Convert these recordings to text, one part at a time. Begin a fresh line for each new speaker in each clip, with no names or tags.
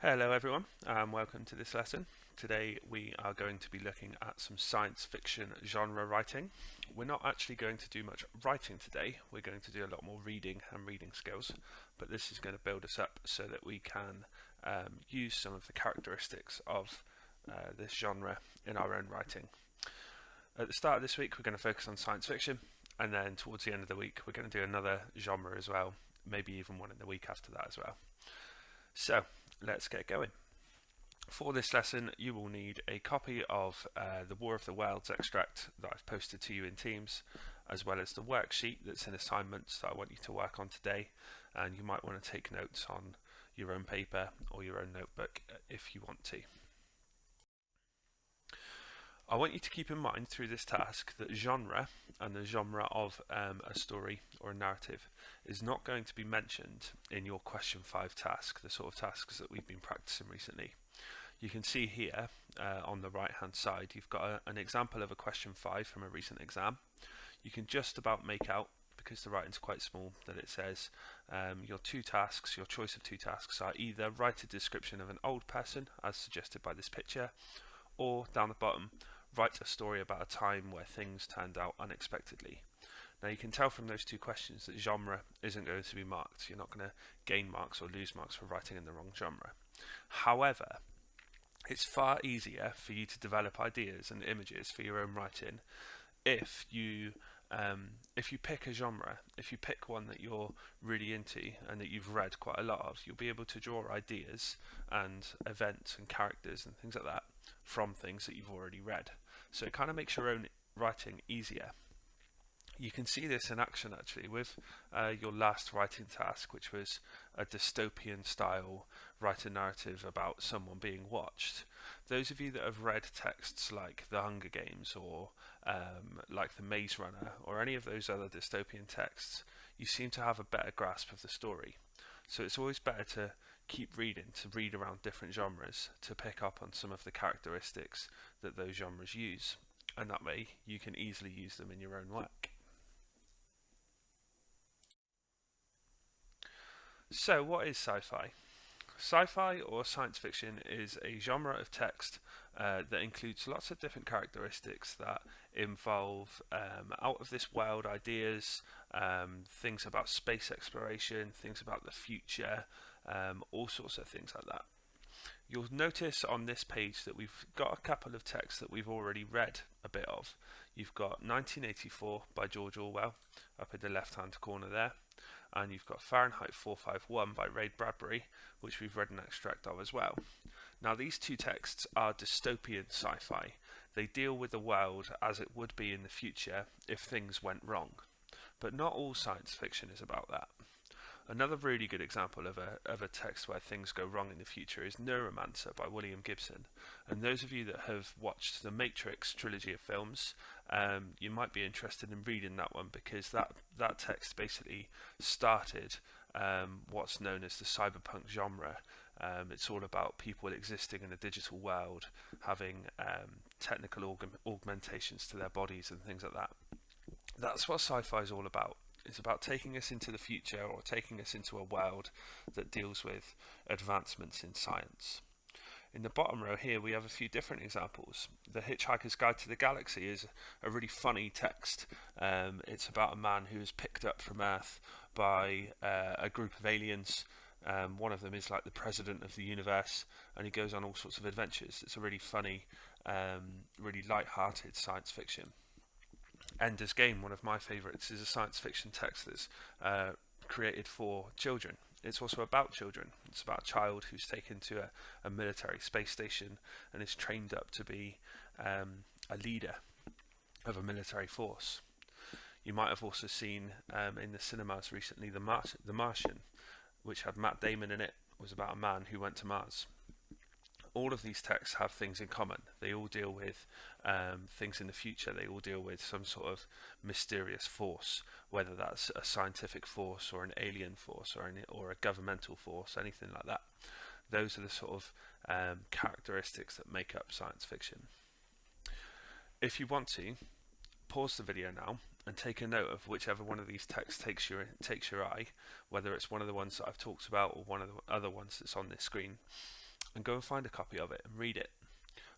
Hello everyone and welcome to this lesson. Today we are going to be looking at some science fiction genre writing. We're not actually going to do much writing today, we're going to do a lot more reading and reading skills, but this is going to build us up so that we can use some of the characteristics of this genre in our own writing. At the start of this week we're going to focus on science fiction, and then towards the end of the week we're going to do another genre as well, maybe even one in the week after that as well. So let's get going. For this lesson you will need a copy of the War of the Worlds extract that I've posted to you in Teams, as well as the worksheet that's in assignments that I want you to work on today, and you might want to take notes on your own paper or your own notebook if you want to. I want you to keep in mind through this task that genre and the genre of a story or a narrative is not going to be mentioned in your question 5 task, the sort of tasks that we've been practicing recently. You can see here on the right hand side you've got an example of a question 5 from a recent exam. You can just about make out, because the writing's quite small, that it says your choice of two tasks are either write a description of an old person as suggested by this picture, or down the bottom write a story about a time where things turned out unexpectedly. Now you can tell from those two questions that genre isn't going to be marked. You're not going to gain marks or lose marks for writing in the wrong genre. However, it's far easier for you to develop ideas and images for your own writing if you pick a genre, if you pick one that you're really into and that you've read quite a lot of. You'll be able to draw ideas and events and characters and things like that from things that you've already read. So it kind of makes your own writing easier. You can see this in action actually with your last writing task, which was a dystopian style write a narrative about someone being watched. Those of you that have read texts like The Hunger Games or like The Maze Runner or any of those other dystopian texts, you seem to have a better grasp of the story. So it's always better to keep reading, to read around different genres, to pick up on some of the characteristics that those genres use, and that way you can easily use them in your own work. So what is sci-fi? Sci-fi or science fiction is a genre of text that includes lots of different characteristics that involve out of this world ideas, things about space exploration, things about the future, all sorts of things like that. You'll notice on this page that we've got a couple of texts that we've already read a bit of. You've got 1984 by George Orwell up in the left hand corner there, and you've got Fahrenheit 451 by Ray Bradbury, which we've read an extract of as well. Now these two texts are dystopian sci-fi. They deal with the world as it would be in the future if things went wrong. But not all science fiction is about that. Another really good example of a text where things go wrong in the future is Neuromancer by William Gibson. And those of you that have watched the Matrix trilogy of films, you might be interested in reading that one, because that text basically started what's known as the cyberpunk genre. It's all about people existing in a digital world, having technical augmentations to their bodies and things like that. That's what sci-fi is all about. It's about taking us into the future, or taking us into a world that deals with advancements in science. In the bottom row here we have a few different examples. The Hitchhiker's Guide to the Galaxy is a really funny text. It's about a man who is picked up from Earth by a group of aliens. One of them is like the president of the universe, and he goes on all sorts of adventures. It's a really funny, really light-hearted science fiction. Ender's Game, one of my favourites, is a science fiction text that's created for children. It's also about children. It's about a child who's taken to a military space station and is trained up to be a leader of a military force. You might have also seen in the cinemas recently The Martian, which had Matt Damon in it. It was about a man who went to Mars. All of these texts have things in common. They all deal with things in the future. They all deal with some sort of mysterious force, whether that's a scientific force or an alien force or a governmental force, anything like that. Those are the sort of characteristics that make up science fiction. If you want to, pause the video now and take a note of whichever one of these texts takes your eye, whether it's one of the ones that I've talked about or one of the other ones that's on this screen. and go and find a copy of it and read it.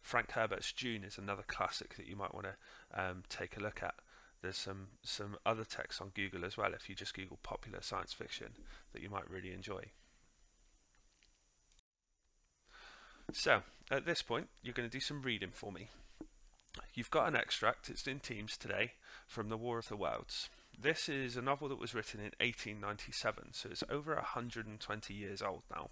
Frank Herbert's Dune is another classic that you might want to take a look at. There's some other texts on Google as well, if you just Google popular science fiction, that you might really enjoy. So, at this point, you're going to do some reading for me. You've got an extract, it's in Teams today, from The War of the Worlds. This is a novel that was written in 1897, so it's over 120 years old now.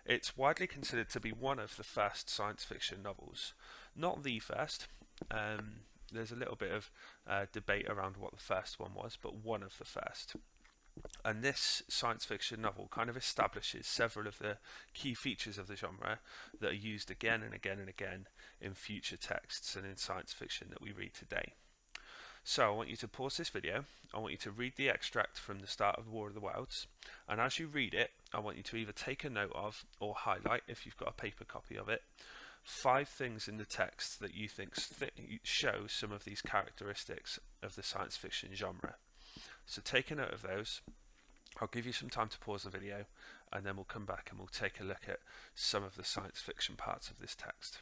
It's widely considered to be one of the first science fiction novels. Not the first. There's a little bit of debate around what the first one was, but one of the first. And this science fiction novel kind of establishes several of the key features of the genre that are used again and again and again in future texts and in science fiction that we read today. So I want you to pause this video, I want you to read the extract from the start of War of the Worlds, and as you read it, I want you to either take a note of or highlight, if you've got a paper copy of it, 5 things in the text that you think show some of these characteristics of the science fiction genre. So take a note of those. I'll give you some time to pause the video, and then we'll come back and we'll take a look at some of the science fiction parts of this text.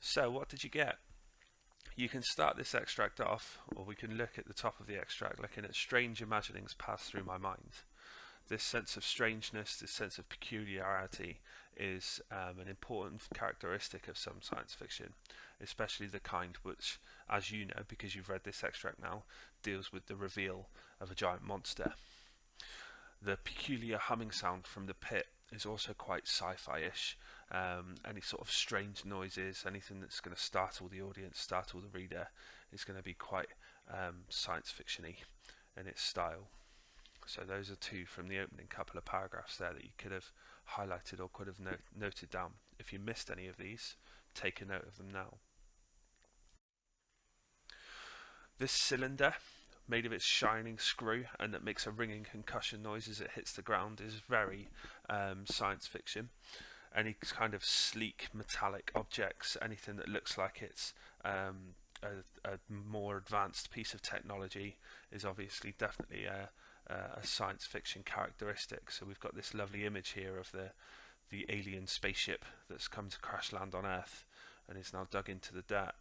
So what did you get? You can start this extract off, or we can look at the top of the extract, looking at strange imaginings pass through my mind. This sense of strangeness, this sense of peculiarity is an important characteristic of some science fiction, especially the kind which, as you know, because you've read this extract now, deals with the reveal of a giant monster. The peculiar humming sound from the pit is also quite sci-fi-ish. Any sort of strange noises, anything that's going to startle the audience, startle the reader, is going to be quite science fiction-y in its style. So those are 2 from the opening couple of paragraphs there that you could have highlighted or could have noted down. If you missed any of these, take a note of them now. This cylinder, made of its shining screw and that makes a ringing concussion noise as it hits the ground, is very science fiction. Any kind of sleek metallic objects, anything that looks like it's a more advanced piece of technology, is obviously definitely a science fiction characteristic. So we've got this lovely image here of the alien spaceship that's come to crash land on Earth and is now dug into the dirt.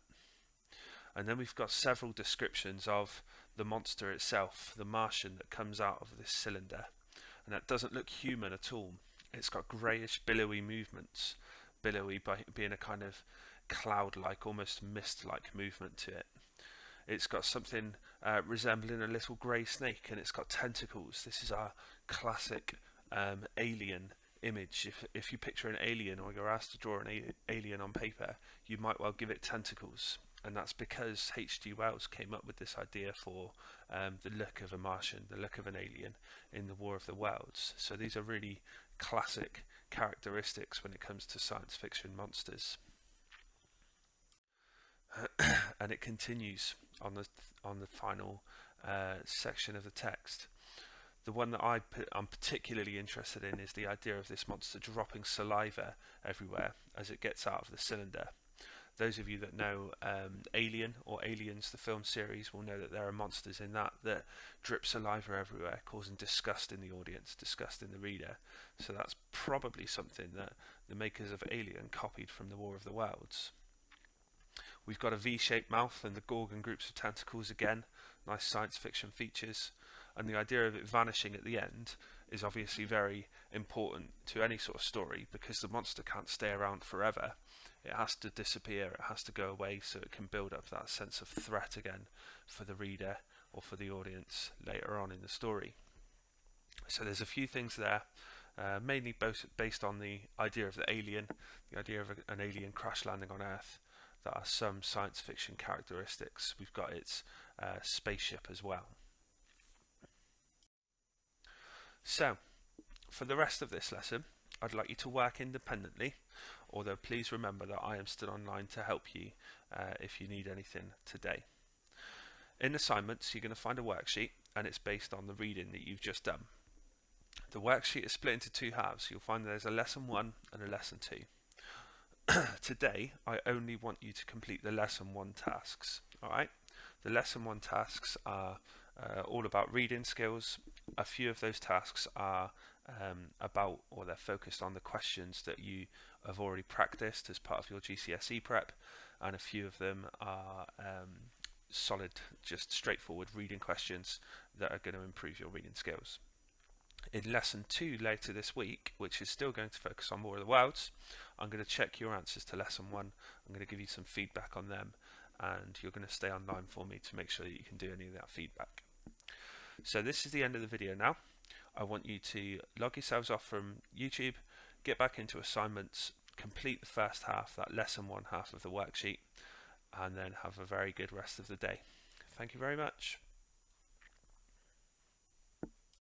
And then we've got several descriptions of the monster itself, the Martian that comes out of this cylinder, and that doesn't look human at all. It's got greyish billowy movements, billowy by being a kind of cloud-like, almost mist-like movement to it. It's got something resembling a little grey snake, and it's got tentacles. This is our classic alien image. If you picture an alien, or you're asked to draw an alien on paper, you might well give it tentacles. And that's because H.G. Wells came up with this idea for the look of a Martian, the look of an alien in the War of the Worlds. So these are really classic characteristics when it comes to science fiction monsters. And it continues on the final section of the text. The one that I'm particularly interested in is the idea of this monster dropping saliva everywhere as it gets out of the cylinder. Those of you that know Alien or Aliens, the film series, will know that there are monsters in that drip saliva everywhere, causing disgust in the audience, disgust in the reader. So that's probably something that the makers of Alien copied from the War of the Worlds. We've got a V-shaped mouth and the Gorgon groups of tentacles again, nice science fiction features. And the idea of it vanishing at the end is obviously very important to any sort of story, because the monster can't stay around forever. It has to disappear, it has to go away, so it can build up that sense of threat again for the reader or for the audience later on in the story. So there's a few things there, mainly based on the idea of the alien, the idea of an alien crash landing on Earth, that are some science fiction characteristics. We've got its spaceship as well. So, for the rest of this lesson, I'd like you to work independently, although please remember that I am still online to help you if you need anything today. In assignments, you're going to find a worksheet, and it's based on the reading that you've just done. The worksheet is split into 2 halves. You'll find there's a lesson 1 and a lesson 2. Today, I only want you to complete the lesson 1 tasks. Alright? The lesson 1 tasks are all about reading skills, A few of those tasks are about, or they're focused on the questions that you have already practiced as part of your GCSE prep, and a few of them are solid, just straightforward reading questions that are going to improve your reading skills. In lesson 2 later this week, which is still going to focus on more of the worlds, I'm going to check your answers to lesson 1. I'm going to give you some feedback on them, and you're going to stay online for me to make sure that you can do any of that feedback. So this is the end of the video now. I want you to log yourselves off from YouTube, get back into assignments, complete the first half, that lesson 1 half of the worksheet, and then have a very good rest of the day. Thank you very much.